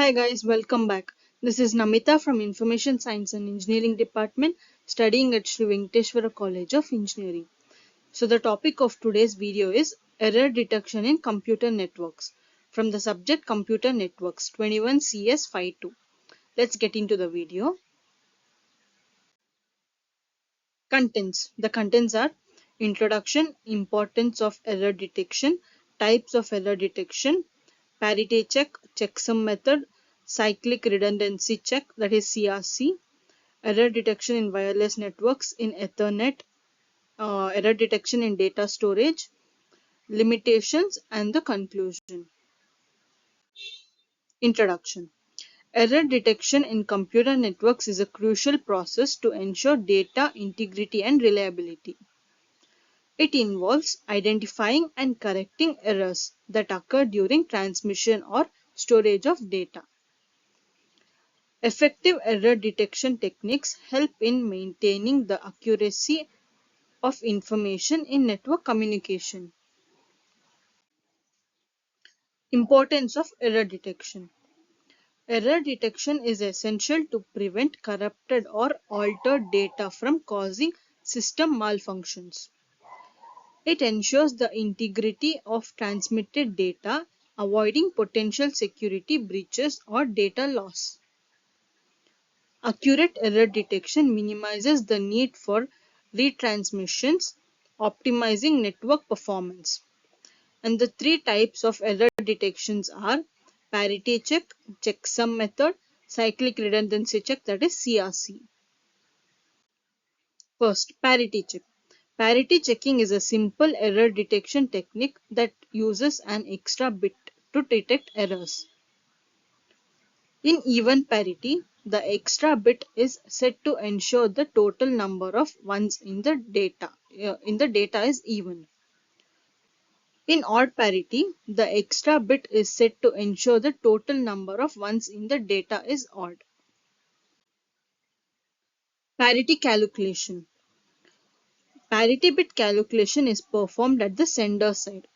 Hi guys, welcome back. This is Namita from Information Science and Engineering Department studying at Sri Venkateswara College of Engineering. So the topic of today's video is error detection in computer networks from the subject Computer Networks 21 CS 52. Let's get into the video. Contents. The contents are introduction, importance of error detection, types of error detection, parity check, checksum method, cyclic redundancy check, that is CRC, error detection in wireless networks in Ethernet, error detection in data storage, limitations, and the conclusion. Introduction. Error detection in computer networks is a crucial process to ensure data integrity and reliability. It involves identifying and correcting errors that occur during transmission or storage of data. Effective error detection techniques help in maintaining the accuracy of information in network communication. Importance of error detection. Error detection is essential to prevent corrupted or altered data from causing system malfunctions. It ensures the integrity of transmitted data, avoiding potential security breaches or data loss. Accurate error detection minimizes the need for retransmissions, optimizing network performance. And the three types of error detections are parity check, checksum method, cyclic redundancy check, that is CRC. First, parity check. Parity checking is a simple error detection technique that uses an extra bit to detect errors. In even parity, the extra bit is set to ensure the total number of ones in the data is even. In odd parity, the extra bit is set to ensure the total number of ones in the data is odd. Parity calculation. Parity bit calculation is performed at the sender side.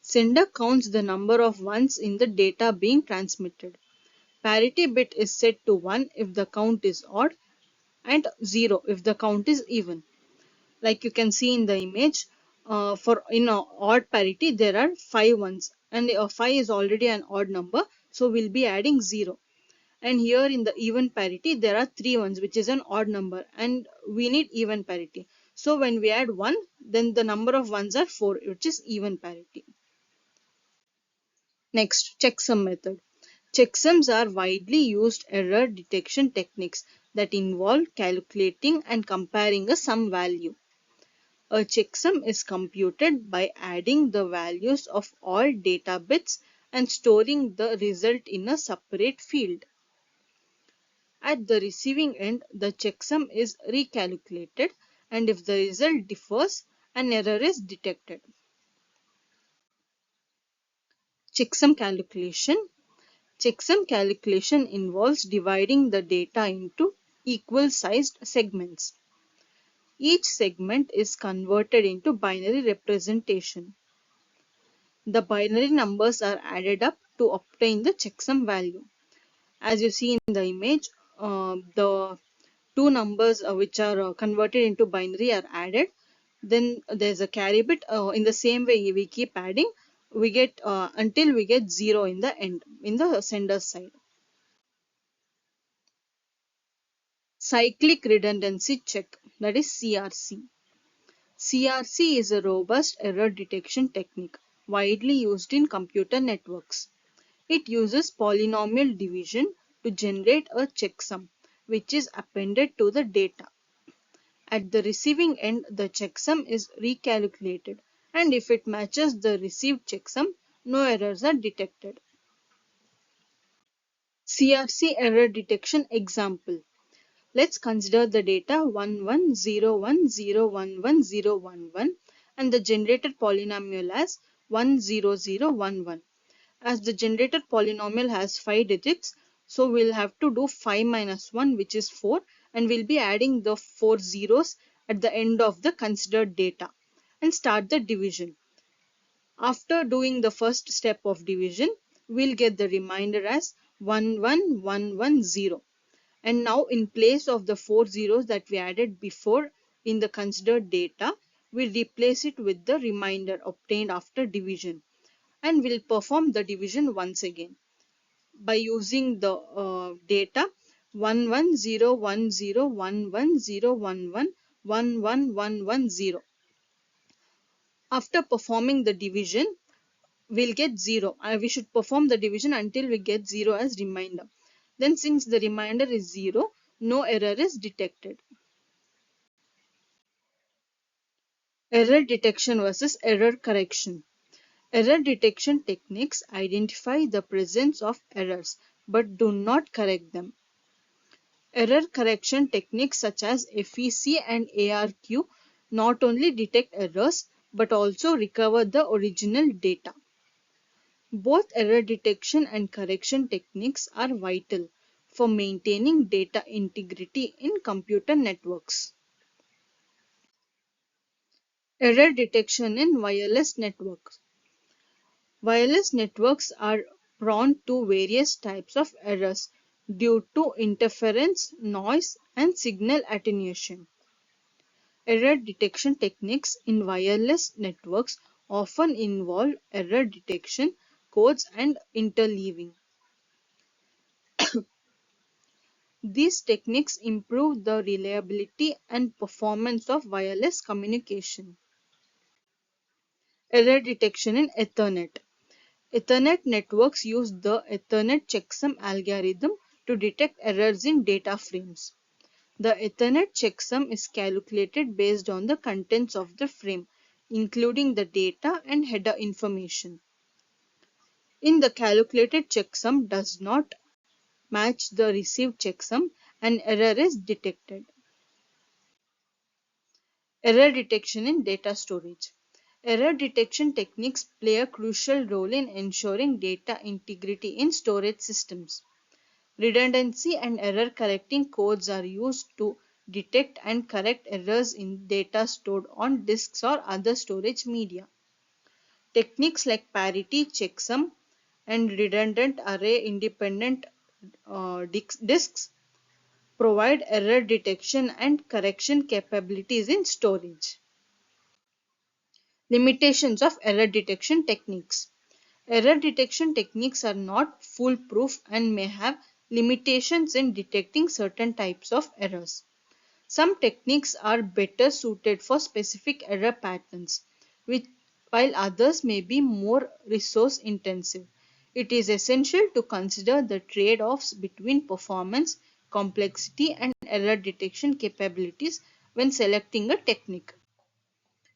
Sender counts the number of ones in the data being transmitted. Parity bit is set to 1 if the count is odd and 0 if the count is even. Like you can see in the image, for in a odd parity there are 5 ones and 5 is already an odd number, so we'll be adding 0. And here in the even parity there are 3 ones which is an odd number and we need even parity. So when we add 1, then the number of ones are 4, which is even parity. Next, checksum method. Checksums are widely used error detection techniques that involve calculating and comparing a sum value. A checksum is computed by adding the values of all data bits and storing the result in a separate field. At the receiving end, the checksum is recalculated, and if the result differs, an error is detected. Checksum calculation. Checksum calculation involves dividing the data into equal sized segments. Each segment is converted into binary representation. The binary numbers are added up to obtain the checksum value. As you see in the image, the two numbers which are converted into binary are added. Then there's a carry bit. In the same way, we keep adding. We get until we get 0 in the end, in the sender side. Cyclic redundancy check, that is CRC. CRC is a robust error detection technique widely used in computer networks. It uses polynomial division to generate a checksum, which is appended to the data. At the receiving end, the checksum is recalculated, and if it matches the received checksum, no errors are detected. CRC error detection example. Let's consider the data 1101011011 and the generated polynomial as 10011. As the generated polynomial has 5 digits, so we'll have to do 5 minus 1, which is 4, and we'll be adding the 4 zeros at the end of the considered data and start the division. After doing the first step of division, we'll get the remainder as 11110. And now in place of the 4 zeros that we added before in the considered data, we replace it with the remainder obtained after division, and we'll perform the division once again by using the data 11010110111110. After performing the division, we'll get 0. We should perform the division until we get 0 as remainder. Then since the remainder is 0, no error is detected. Error detection versus error correction. Error detection techniques identify the presence of errors but do not correct them. Error correction techniques such as FEC and ARQ not only detect errors but also recover the original data. Both error detection and correction techniques are vital for maintaining data integrity in computer networks. Error detection in wireless networks. Wireless networks are prone to various types of errors due to interference, noise, and signal attenuation. Error detection techniques in wireless networks often involve error detection codes and interleaving. These techniques improve the reliability and performance of wireless communication. Error detection in Ethernet. Ethernet networks use the Ethernet checksum algorithm to detect errors in data frames. The Ethernet checksum is calculated based on the contents of the frame, including the data and header information. In the calculated checksum does not match the received checksum, an error is detected. Error detection in data storage. Error detection techniques play a crucial role in ensuring data integrity in storage systems. Redundancy and error correcting codes are used to detect and correct errors in data stored on disks or other storage media. Techniques like parity, checksum, and redundant array independent disks provide error detection and correction capabilities in storage. Limitations of error detection techniques. Error detection techniques are not foolproof and may have limitations in detecting certain types of errors. Some techniques are better suited for specific error patterns, which, while others may be more resource intensive. It is essential to consider the trade offs between performance, complexity, and error detection capabilities when selecting a technique.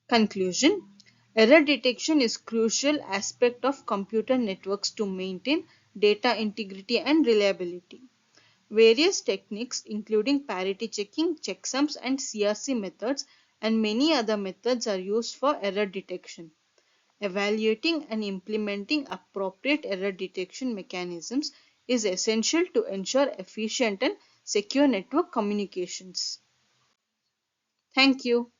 Conclusion. Error detection is a crucial aspect of computer networks to maintain data integrity and reliability. Various techniques, including parity checking, checksums, and CRC methods, and many other methods, are used for error detection. Evaluating and implementing appropriate error detection mechanisms is essential to ensure efficient and secure network communications. Thank you.